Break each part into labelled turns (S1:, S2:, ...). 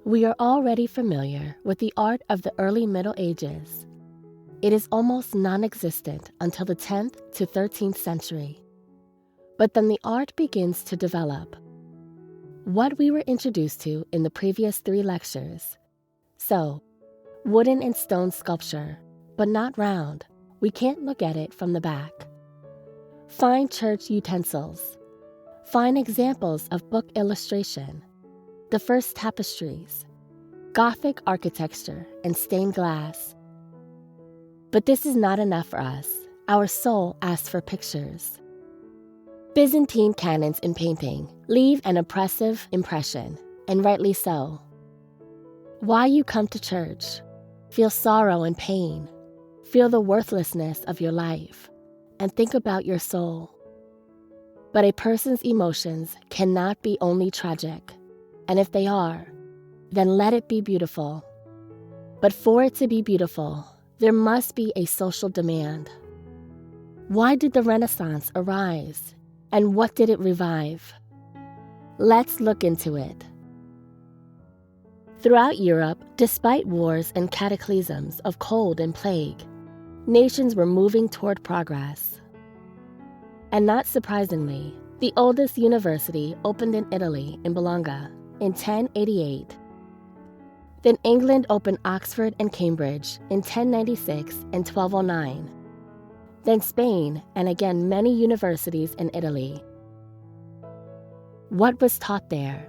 S1: We are already familiar with the art of the early Middle Ages. It is almost non-existent until the 10th to 13th century. But then the art begins to develop. What we were introduced to in the previous 3 lectures. So, wooden and stone sculpture, but not round. We can't look at it from the back. Fine church utensils. Fine examples of book illustration. The first tapestries. Gothic architecture and stained glass. But this is not enough for us. Our soul asks for pictures. Byzantine canons in painting leave an oppressive impression, and rightly so. Why you come to church? Feel sorrow and pain. Feel the worthlessness of your life, and think about your soul. But a person's emotions cannot be only tragic, and if they are, then let it be beautiful. But for it to be beautiful, there must be a social demand. Why did the Renaissance arise, and what did it revive? Let's look into it. Throughout Europe, despite wars and cataclysms of cold and plague, nations were moving toward progress. And not surprisingly, the oldest university opened in Italy in Bologna in 1088. Then England opened Oxford and Cambridge in 1096 and 1209. Then Spain, and again many universities in Italy. What was taught there?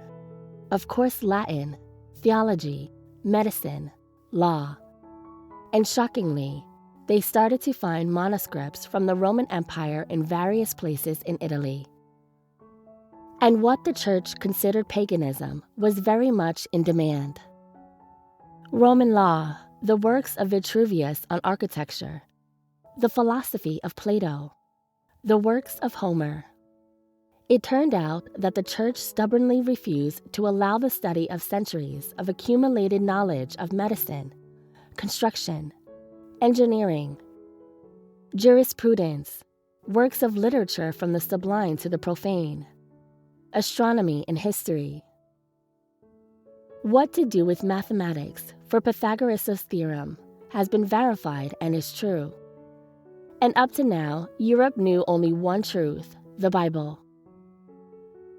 S1: Of course, Latin, theology, medicine, law. And shockingly, they started to find manuscripts from the Roman Empire in various places in Italy. And what the church considered paganism was very much in demand. Roman law, the works of Vitruvius on architecture, the philosophy of Plato, the works of Homer. It turned out that the church stubbornly refused to allow the study of centuries of accumulated knowledge of medicine, construction, engineering, jurisprudence, works of literature from the sublime to the profane, astronomy and history. What to do with mathematics for Pythagoras' theorem has been verified and is true. And up to now, Europe knew only one truth, the Bible.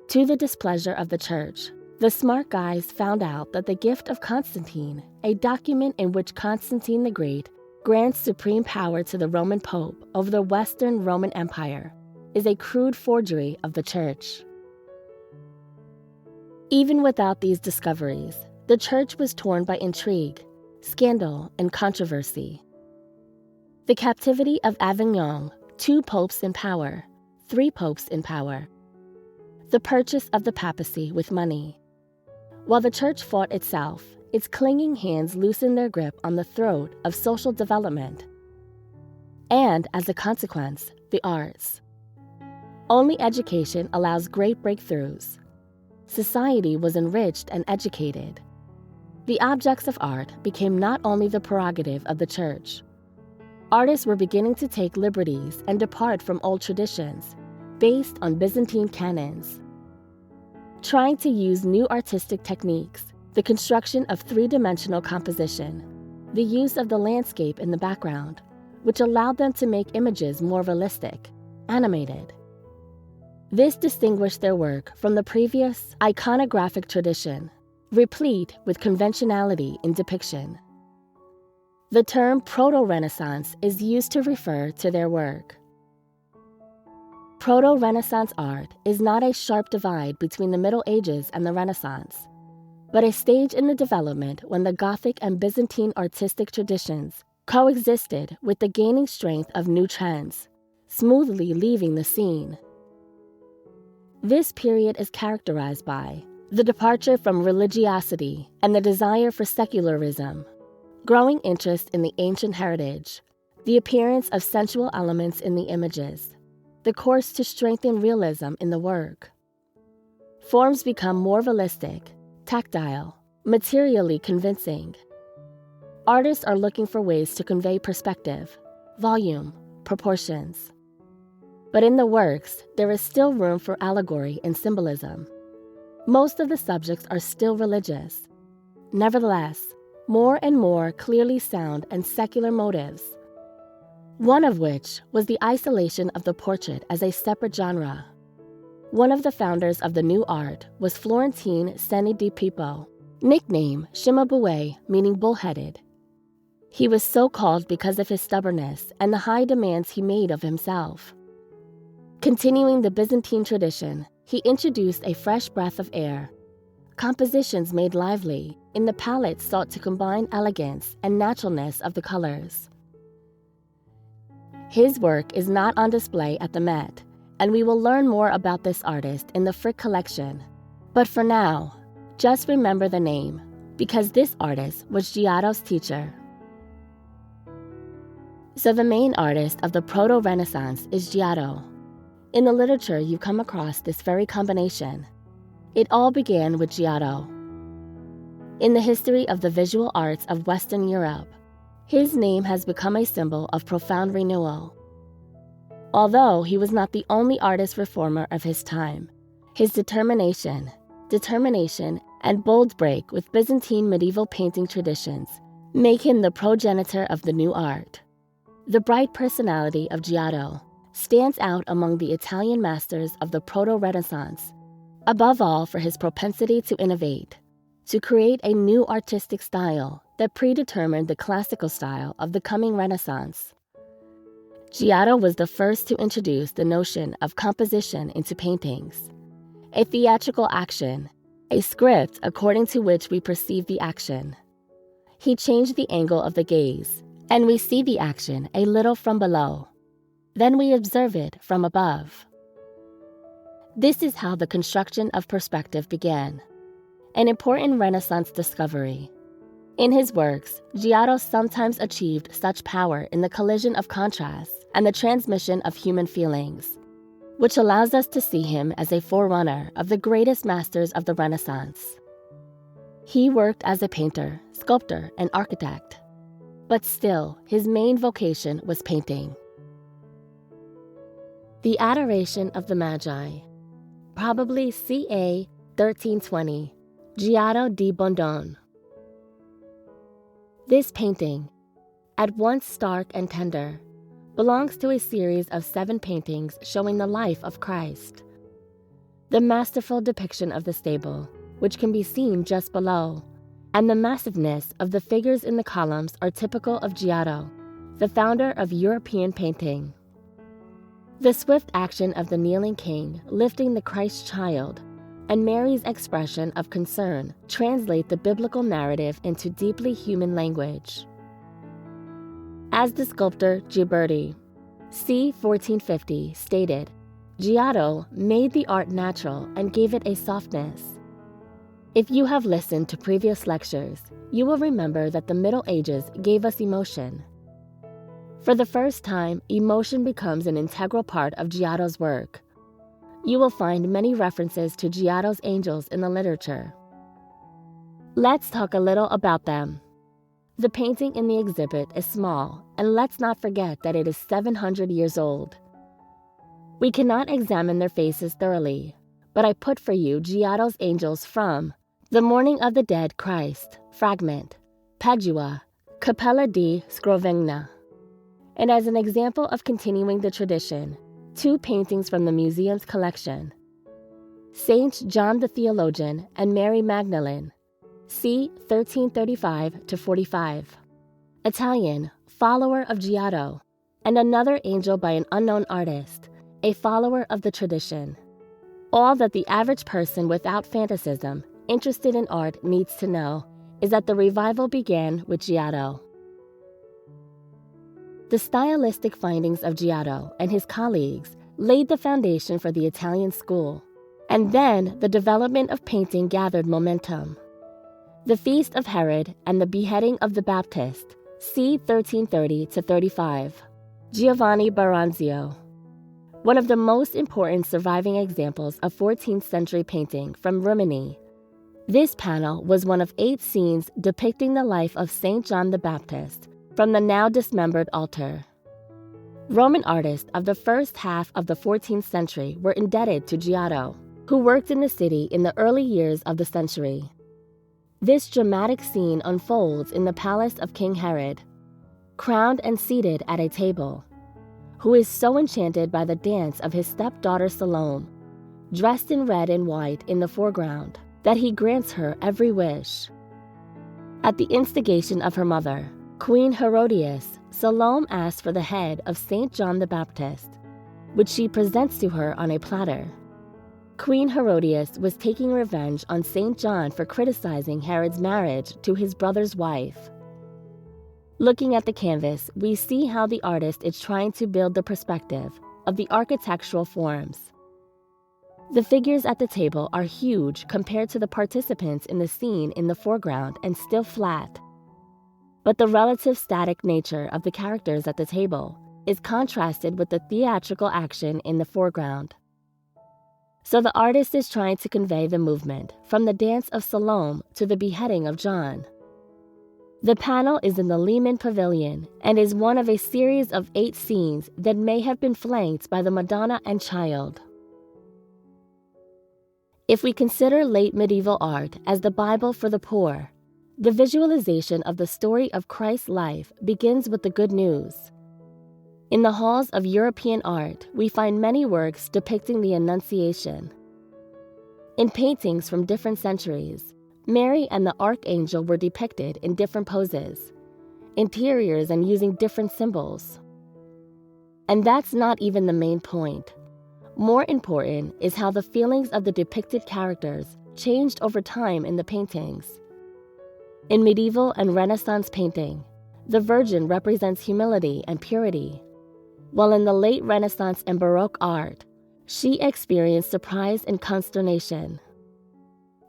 S1: To the displeasure of the church, the smart guys found out that the gift of Constantine, a document in which Constantine the Great grants supreme power to the Roman Pope over the Western Roman Empire, is a crude forgery of the church. Even without these discoveries, the church was torn by intrigue, scandal, and controversy. The captivity of Avignon, 2 popes in power, 3 popes in power. The purchase of the papacy with money. While the church fought itself, its clinging hands loosened their grip on the throat of social development. And, as a consequence, the arts. Only education allows great breakthroughs. Society was enriched and educated. The objects of art became not only the prerogative of the church. Artists were beginning to take liberties and depart from old traditions, based on Byzantine canons. Trying to use new artistic techniques, the construction of 3-dimensional composition, the use of the landscape in the background, which allowed them to make images more realistic, animated. This distinguished their work from the previous iconographic tradition, replete with conventionality in depiction. The term Proto-Renaissance is used to refer to their work. Proto-Renaissance art is not a sharp divide between the Middle Ages and the Renaissance, but a stage in the development when the Gothic and Byzantine artistic traditions coexisted with the gaining strength of new trends, smoothly leaving the scene. This period is characterized by the departure from religiosity and the desire for secularism, growing interest in the ancient heritage, the appearance of sensual elements in the images, the course to strengthen realism in the work. Forms become more realistic, tactile, materially convincing. Artists are looking for ways to convey perspective, volume, proportions. But in the works, there is still room for allegory and symbolism. Most of the subjects are still religious. nevertheless, more and more clearly sound and secular motives, one of which was the isolation of the portrait as a separate genre. One of the founders of the new art was Florentine Seni di Pippo, nicknamed Cimabue, meaning bullheaded. He was so called because of his stubbornness and the high demands he made of himself. Continuing the Byzantine tradition, he introduced a fresh breath of air. Compositions made lively, in the palette sought to combine elegance and naturalness of the colors. His work is not on display at the Met, and we will learn more about this artist in the Frick collection. But for now, just remember the name, because this artist was Giotto's teacher. So the main artist of the Proto-Renaissance is Giotto. In the literature, you come across this very combination. It all began with Giotto. In the history of the visual arts of Western Europe, his name has become a symbol of profound renewal. Although he was not the only artist reformer of his time, his determination, and bold break with Byzantine medieval painting traditions make him the progenitor of the new art. The bright personality of Giotto stands out among the Italian masters of the Proto-Renaissance, above all for his propensity to innovate, to create a new artistic style that predetermined the classical style of the coming Renaissance. Giotto was the first to introduce the notion of composition into paintings, a theatrical action, a script according to which we perceive the action. He changed the angle of the gaze, and we see the action a little from below. Then we observe it from above. This is how the construction of perspective began, an important Renaissance discovery. In his works, Giotto sometimes achieved such power in the collision of contrasts and the transmission of human feelings, which allows us to see him as a forerunner of the greatest masters of the Renaissance. He worked as a painter, sculptor, and architect, but still his main vocation was painting. The Adoration of the Magi, probably ca. 1320, Giotto di Bondone. This painting, at once stark and tender, belongs to a series of 7 paintings showing the life of Christ. The masterful depiction of the stable, which can be seen just below, and the massiveness of the figures in the columns are typical of Giotto, the founder of European painting. The swift action of the kneeling king lifting the Christ child and Mary's expression of concern translate the biblical narrative into deeply human language. As the sculptor Ghiberti, c. 1450, stated, Giotto made the art natural and gave it a softness. If you have listened to previous lectures, you will remember that the Middle Ages gave us emotion. For the first time, emotion becomes an integral part of Giotto's work. You will find many references to Giotto's angels in the literature. Let's talk a little about them. The painting in the exhibit is small, and let's not forget that it is 700 years old. We cannot examine their faces thoroughly, but I put for you Giotto's angels from The Morning of the Dead Christ, fragment, Padua, Cappella di Scrovegna. And as an example of continuing the tradition, 2 paintings from the museum's collection, Saint John the Theologian and Mary Magdalene, c. 1335-45, Italian, follower of Giotto, and another angel by an unknown artist, a follower of the tradition. All that the average person without fanaticism, interested in art, needs to know is that the revival began with Giotto. The stylistic findings of Giotto and his colleagues laid the foundation for the Italian school, and then the development of painting gathered momentum. The Feast of Herod and the Beheading of the Baptist, c. 1330-35, Giovanni Baranzio. One of the most important surviving examples of 14th century painting from Rimini. This panel was one of 8 scenes depicting the life of Saint John the Baptist from the now dismembered altar. Roman artists of the first half of the 14th century were indebted to Giotto, who worked in the city in the early years of the century. This dramatic scene unfolds in the palace of King Herod, crowned and seated at a table, who is so enchanted by the dance of his stepdaughter Salome, dressed in red and white in the foreground, that he grants her every wish. At the instigation of her mother, Queen Herodias, Salome asks for the head of Saint John the Baptist, which she presents to her on a platter. Queen Herodias was taking revenge on Saint John for criticizing Herod's marriage to his brother's wife. Looking at the canvas, we see how the artist is trying to build the perspective of the architectural forms. The figures at the table are huge compared to the participants in the scene in the foreground and still flat. But the relative static nature of the characters at the table is contrasted with the theatrical action in the foreground. So the artist is trying to convey the movement from the dance of Salome to the beheading of John. The panel is in the Lehman Pavilion and is one of a series of 8 scenes that may have been flanked by the Madonna and Child. If we consider late medieval art as the Bible for the poor, the visualization of the story of Christ's life begins with the good news. In the halls of European art, we find many works depicting the Annunciation. In paintings from different centuries, Mary and the Archangel were depicted in different poses, interiors, and using different symbols. And that's not even the main point. More important is how the feelings of the depicted characters changed over time in the paintings. In medieval and Renaissance painting, the Virgin represents humility and purity, while in the late Renaissance and Baroque art, she experienced surprise and consternation.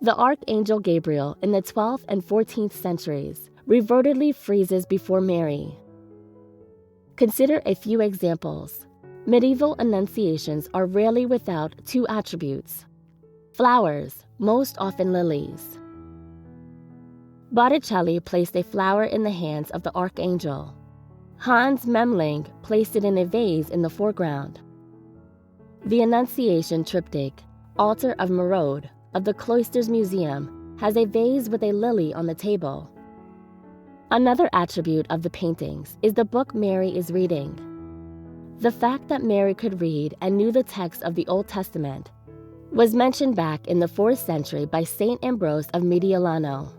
S1: The Archangel Gabriel in the 12th and 14th centuries revertedly freezes before Mary. Consider a few examples. Medieval annunciations are rarely without 2 attributes: flowers, most often lilies. Botticelli placed a flower in the hands of the Archangel. Hans Memling placed it in a vase in the foreground. The Annunciation triptych, Altar of Merode, of the Cloisters Museum, has a vase with a lily on the table. Another attribute of the paintings is the book Mary is reading. The fact that Mary could read and knew the text of the Old Testament was mentioned back in the 4th century by Saint Ambrose of Mediolano.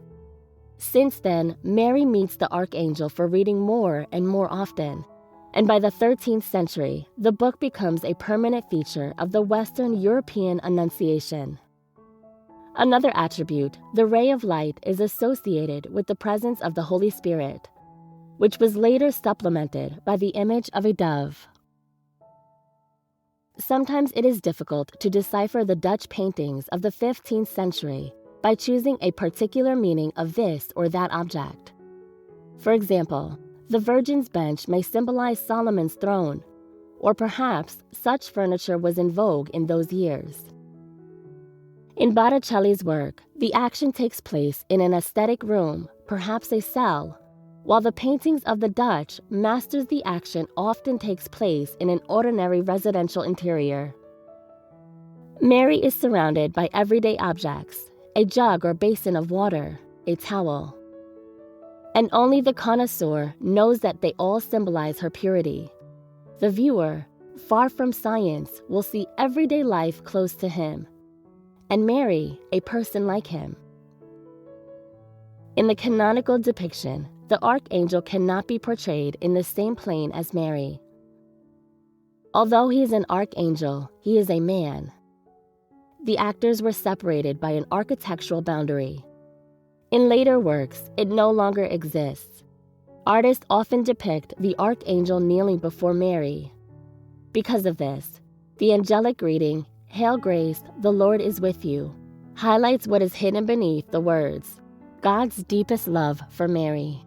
S1: Since then, Mary meets the Archangel for reading more and more often, and by the 13th century, the book becomes a permanent feature of the Western European Annunciation. Another attribute, the ray of light, is associated with the presence of the Holy Spirit, which was later supplemented by the image of a dove. Sometimes it is difficult to decipher the Dutch paintings of the 15th century by choosing a particular meaning of this or that object. For example, the Virgin's bench may symbolize Solomon's throne, or perhaps such furniture was in vogue in those years. In Botticelli's work, the action takes place in an aesthetic room, perhaps a cell, while the paintings of the Dutch masters the action often takes place in an ordinary residential interior. Mary is surrounded by everyday objects, a jug or basin of water, a towel. And only the connoisseur knows that they all symbolize her purity. The viewer, far from science, will see everyday life close to him, and Mary, a person like him. In the canonical depiction, the Archangel cannot be portrayed in the same plane as Mary. Although he is an archangel, he is a man. The actors were separated by an architectural boundary. In later works, it no longer exists. Artists often depict the Archangel kneeling before Mary. Because of this, the angelic greeting, "Hail Grace, the Lord is with you," highlights what is hidden beneath the words, God's deepest love for Mary.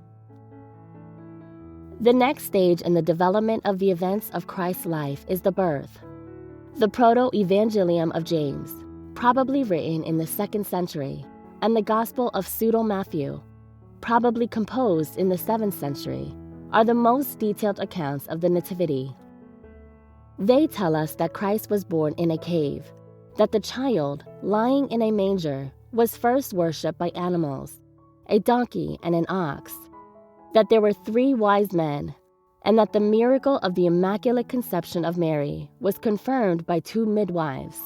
S1: The next stage in the development of the events of Christ's life is the birth. The Proto-Evangelium of James, probably written in the 2nd century, and the Gospel of Pseudo-Matthew, probably composed in the 7th century, are the most detailed accounts of the Nativity. They tell us that Christ was born in a cave, that the child, lying in a manger, was first worshipped by animals, a donkey, and an ox, that there were 3 wise men, and that the miracle of the Immaculate Conception of Mary was confirmed by 2 midwives.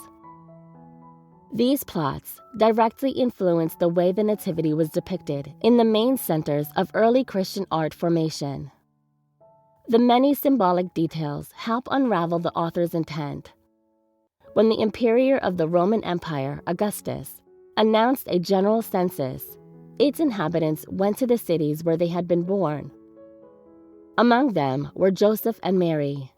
S1: These plots directly influenced the way the Nativity was depicted in the main centers of early Christian art formation. The many symbolic details help unravel the author's intent. When the Emperor of the Roman Empire, Augustus, announced a general census, its inhabitants went to the cities where they had been born. Among them were Joseph and Mary.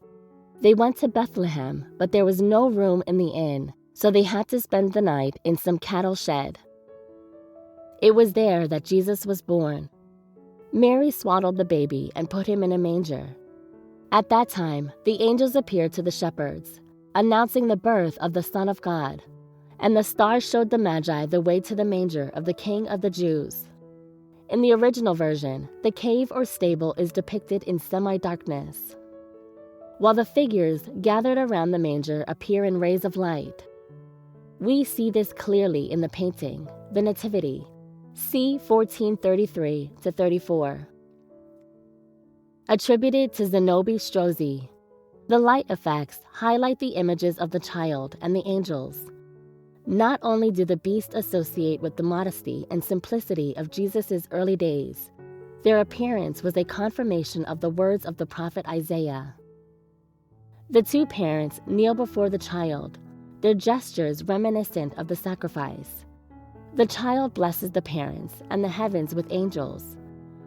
S1: They went to Bethlehem, but there was no room in the inn, so they had to spend the night in some cattle shed. It was there that Jesus was born. Mary swaddled the baby and put him in a manger. At that time, the angels appeared to the shepherds, announcing the birth of the Son of God, and the star showed the Magi the way to the manger of the King of the Jews. In the original version, the cave or stable is depicted in semi-darkness, while the figures gathered around the manger appear in rays of light. We see this clearly in the painting, The Nativity, c. 1433-34. Attributed to Zanobi Strozzi, the light effects highlight the images of the child and the angels. Not only do the beasts associate with the modesty and simplicity of Jesus' early days, their appearance was a confirmation of the words of the prophet Isaiah. The 2 parents kneel before the child, their gestures reminiscent of the sacrifice. The child blesses the parents and the heavens with angels,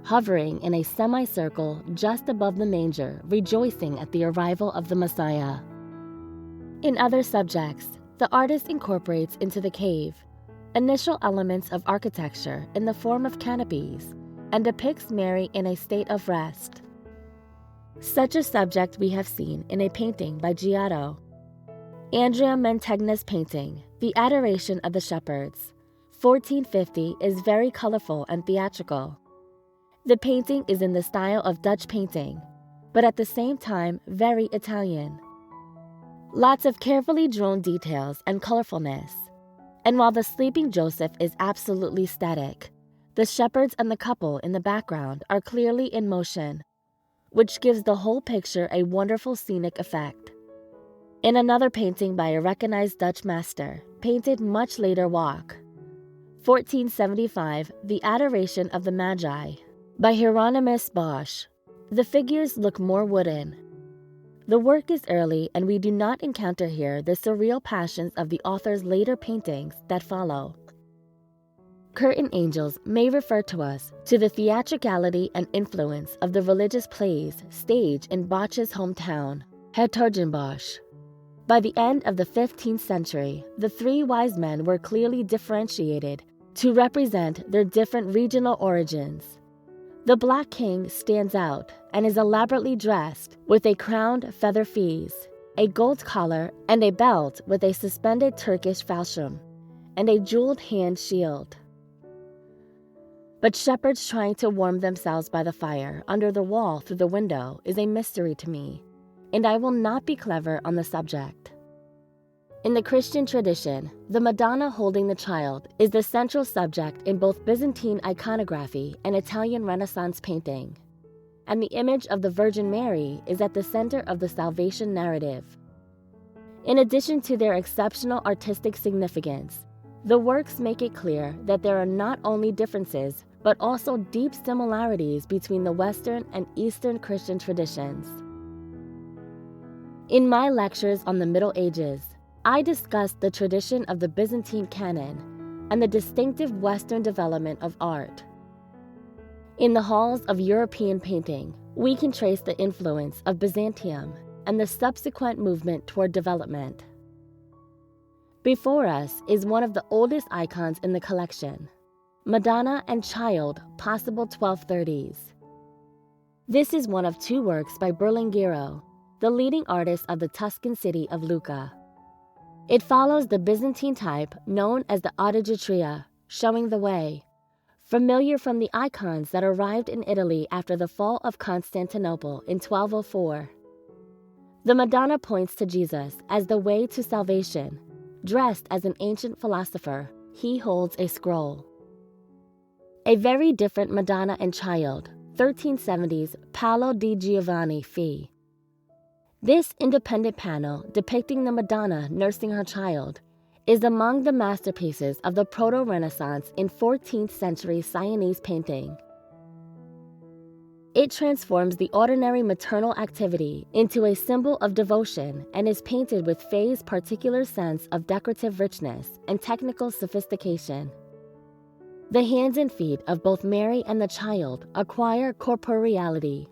S1: hovering in a semicircle just above the manger, rejoicing at the arrival of the Messiah. In other subjects, the artist incorporates into the cave initial elements of architecture in the form of canopies and depicts Mary in a state of rest. Such a subject we have seen in a painting by Giotto. Andrea Mantegna's painting, The Adoration of the Shepherds, 1450, is very colorful and theatrical. The painting is in the style of Dutch painting, but at the same time very Italian. Lots of carefully drawn details and colorfulness. And while the sleeping Joseph is absolutely static, the shepherds and the couple in the background are clearly in motion, which gives the whole picture a wonderful scenic effect. In another painting by a recognized Dutch master, painted much later Walk, 1475, The Adoration of the Magi, by Hieronymus Bosch, the figures look more wooden. The work is early, and we do not encounter here the surreal passions of the author's later paintings that follow. Curtain angels may refer to us to the theatricality and influence of the religious plays staged in Bosch's hometown, Hertogenbosch. By the end of the 15th century, the 3 wise men were clearly differentiated to represent their different regional origins. The Black King stands out and is elaborately dressed with a crowned feather fez, a gold collar, and a belt with a suspended Turkish falchion, and a jeweled hand shield. But shepherds trying to warm themselves by the fire under the wall through the window is a mystery to me, and I will not be clever on the subject. In the Christian tradition, the Madonna holding the child is the central subject in both Byzantine iconography and Italian Renaissance painting, and the image of the Virgin Mary is at the center of the salvation narrative. In addition to their exceptional artistic significance, the works make it clear that there are not only differences, but also deep similarities between the Western and Eastern Christian traditions. In my lectures on the Middle Ages, I discussed the tradition of the Byzantine canon and the distinctive Western development of art. In the halls of European painting, we can trace the influence of Byzantium and the subsequent movement toward development. Before us is one of the oldest icons in the collection, Madonna and Child, possible 1230s. This is one of 2 works by Berlinguero, the leading artist of the Tuscan city of Lucca. It follows the Byzantine type known as the Autogetria, showing the way, familiar from the icons that arrived in Italy after the fall of Constantinople in 1204. The Madonna points to Jesus as the way to salvation. Dressed as an ancient philosopher, he holds a scroll. A very different Madonna and Child, 1370s Paolo di Giovanni Fee. This independent panel depicting the Madonna nursing her child is among the masterpieces of the Proto-Renaissance in 14th century Sienese painting. It transforms the ordinary maternal activity into a symbol of devotion and is painted with Fee's particular sense of decorative richness and technical sophistication. The hands and feet of both Mary and the child acquire corporeality.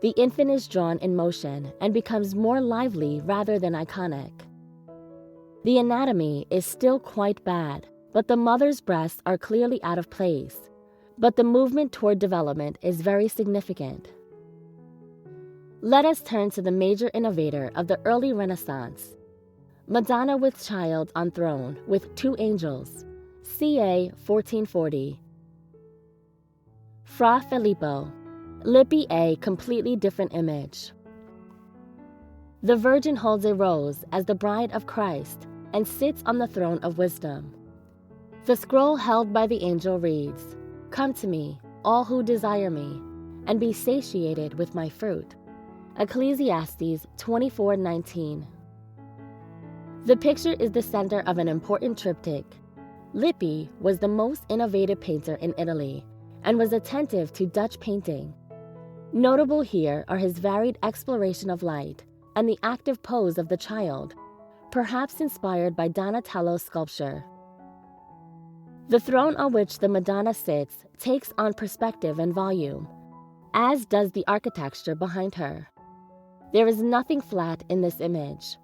S1: The infant is drawn in motion and becomes more lively rather than iconic. The anatomy is still quite bad, but the mother's breasts are clearly out of place. But the movement toward development is very significant. Let us turn to the major innovator of the early Renaissance, Madonna with Child on Throne with Two Angels, ca. 1440. Fra Filippo, Lippi, a completely different image. The Virgin holds a rose as the bride of Christ and sits on the throne of wisdom. The scroll held by the angel reads, "Come to me, all who desire me, and be satiated with my fruit." Ecclesiastes 24:19. The picture is the center of an important triptych. Lippi was the most innovative painter in Italy and was attentive to Dutch painting. Notable here are his varied exploration of light and the active pose of the child, perhaps inspired by Donatello's sculpture. The throne on which the Madonna sits takes on perspective and volume, as does the architecture behind her. There is nothing flat in this image.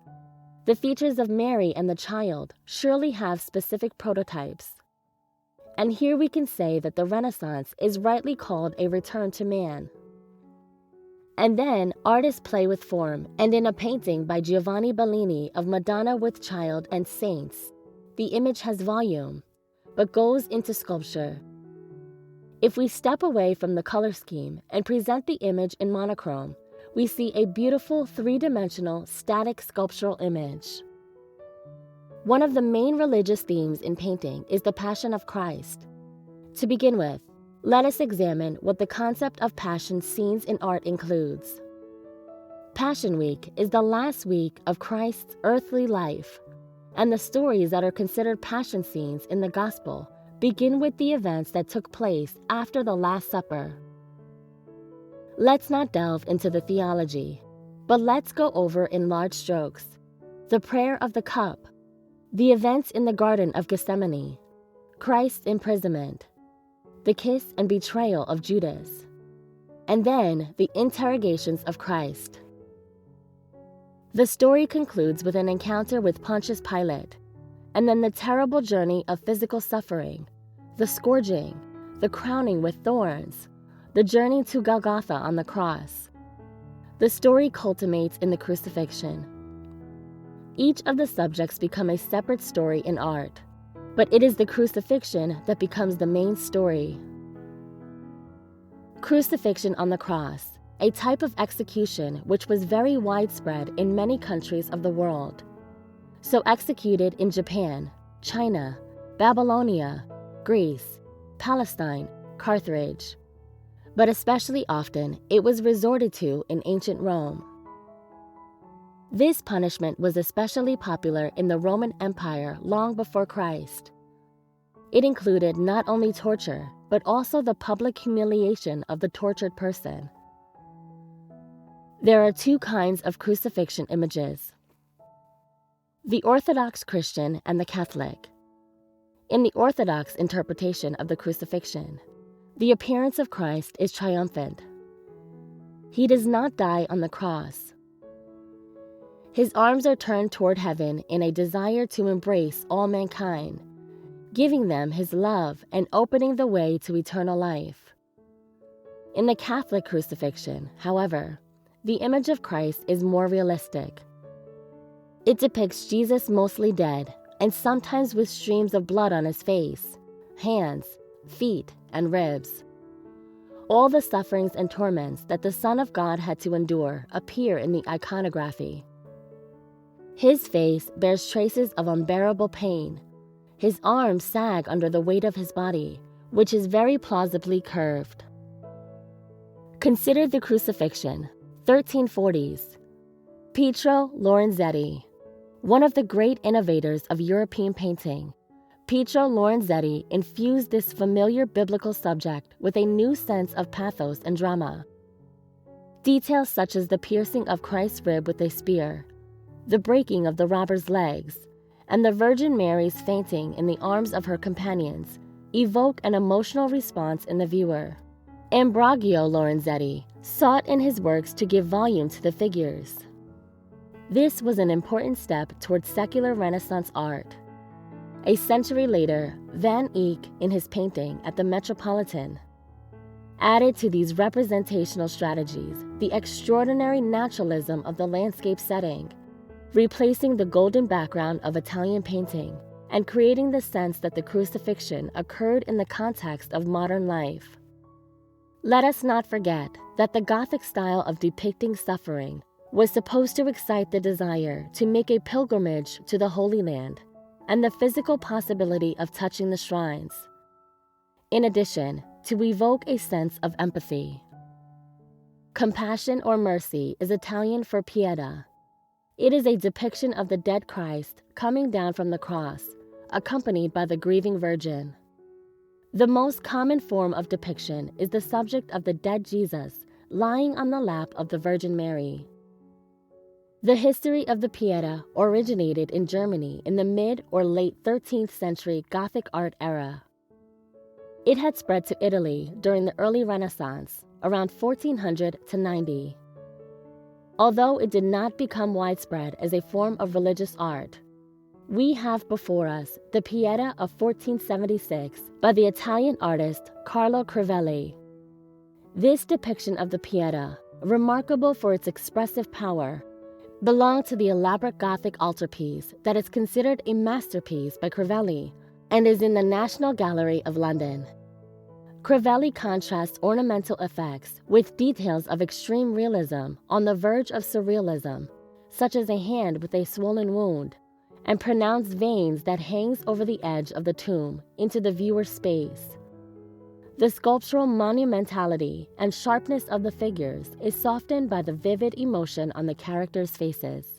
S1: The features of Mary and the child surely have specific prototypes. And here we can say that the Renaissance is rightly called a return to man. And then artists play with form, and in a painting by Giovanni Bellini of Madonna with Child and Saints, the image has volume, but goes into sculpture. If we step away from the color scheme and present the image in monochrome, we see a beautiful three-dimensional static sculptural image. One of the main religious themes in painting is the Passion of Christ. To begin with, let us examine what the concept of passion scenes in art includes. Passion Week is the last week of Christ's earthly life, and the stories that are considered passion scenes in the Gospel begin with the events that took place after the Last Supper. Let's not delve into the theology, but let's go over in large strokes: the prayer of the cup, the events in the Garden of Gethsemane, Christ's imprisonment, the kiss and betrayal of Judas, and then the interrogations of Christ. The story concludes with an encounter with Pontius Pilate, and then the terrible journey of physical suffering, the scourging, the crowning with thorns, the journey to Golgotha on the cross. The story culminates in the crucifixion. Each of the subjects become a separate story in art, but it is the crucifixion that becomes the main story. Crucifixion on the cross, a type of execution which was very widespread in many countries of the world. So executed in Japan, China, Babylonia, Greece, Palestine, Carthage. But especially often, it was resorted to in ancient Rome. This punishment was especially popular in the Roman Empire long before Christ. It included not only torture, but also the public humiliation of the tortured person. There are two kinds of crucifixion images: the Orthodox Christian and the Catholic. In the Orthodox interpretation of the crucifixion, the appearance of Christ is triumphant. He does not die on the cross. His arms are turned toward heaven in a desire to embrace all mankind, giving them his love and opening the way to eternal life. In the Catholic crucifixion, however, the image of Christ is more realistic. It depicts Jesus mostly dead, and sometimes with streams of blood on his face, hands, feet, and ribs. All the sufferings and torments that the Son of God had to endure appear in the iconography. His face bears traces of unbearable pain. His arms sag under the weight of his body, which is very plausibly curved. Consider the Crucifixion, 1340s. Pietro Lorenzetti, one of the great innovators of European painting, Pietro Lorenzetti infused this familiar biblical subject with a new sense of pathos and drama. Details such as the piercing of Christ's rib with a spear, the breaking of the robber's legs, and the Virgin Mary's fainting in the arms of her companions evoke an emotional response in the viewer. Ambrogio Lorenzetti sought in his works to give volume to the figures. This was an important step towards secular Renaissance art. A century later, Van Eyck, in his painting at the Metropolitan, added to these representational strategies the extraordinary naturalism of the landscape setting, replacing the golden background of Italian painting and creating the sense that the crucifixion occurred in the context of modern life. Let us not forget that the Gothic style of depicting suffering was supposed to excite the desire to make a pilgrimage to the Holy Land and the physical possibility of touching the shrines, in addition to evoke a sense of empathy. Compassion or mercy is Italian for pietà. It is a depiction of the dead Christ coming down from the cross, accompanied by the grieving Virgin. The most common form of depiction is the subject of the dead Jesus lying on the lap of the Virgin Mary. The history of the Pietà originated in Germany in the mid or late 13th century Gothic art era. It had spread to Italy during the early Renaissance, around 1400 to 90. Although it did not become widespread as a form of religious art, we have before us the Pietà of 1476 by the Italian artist Carlo Crivelli. This depiction of the Pietà, remarkable for its expressive power, belonged to the elaborate Gothic altarpiece that is considered a masterpiece by Crivelli and is in the National Gallery of London. Crivelli contrasts ornamental effects with details of extreme realism on the verge of surrealism, such as a hand with a swollen wound, and pronounced veins that hangs over the edge of the tomb into the viewer's space. The sculptural monumentality and sharpness of the figures is softened by the vivid emotion on the characters' faces.